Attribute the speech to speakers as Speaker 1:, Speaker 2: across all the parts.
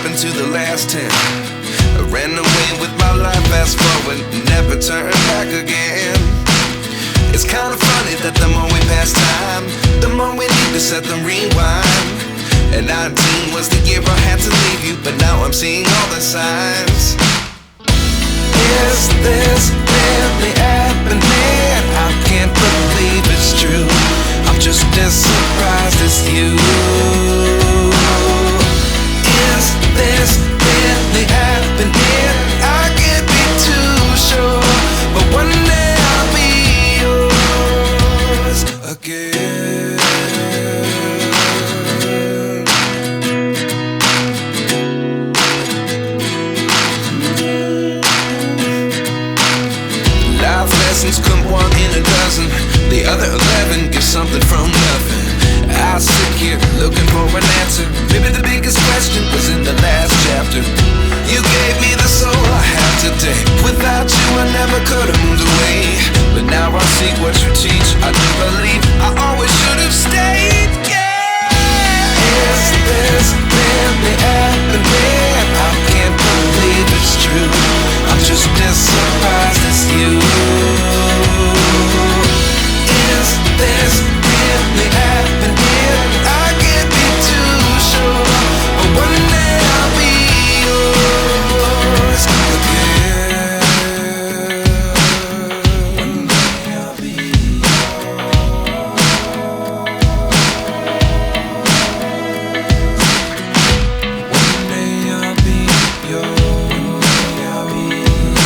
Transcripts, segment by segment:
Speaker 1: happened to the last 10? I ran away with my life, fast forward, never turn back again. It's kinda funny that the more we pass time, the more we need to set the rewind. And 19 was the year I had to leave you, but now I'm seeing all the signs. Is this really happening? I can't believe it's true. I'm just as surprised as you. Is this really happening? I can't be too sure, but one day I'll be yours again. Life lessons come one in a dozen. The other 11 get something from nothing. I sit here looking for an answer. Maybe the biggest question was in the last chapter. You gave me the soul I have today. Without you I never could have moved away. But now I see what you teach. I do believe I always should have stayed. Yeah. Is this really happening? I can't believe it's true. I'm just as surprised as you. Is this really happening? I can't be too sure, but one day I'll be yours again. One day I'll be yours. One day I'll be yours. I'll be yours.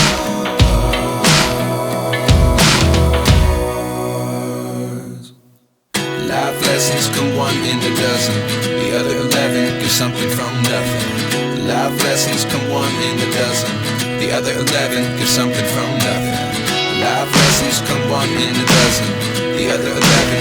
Speaker 1: Life lessons come one in a dozen. The other 11 get something from nothing. Life lessons come one in a dozen. The other 11 get something from nothing. Life lessons come one in a dozen. The other 11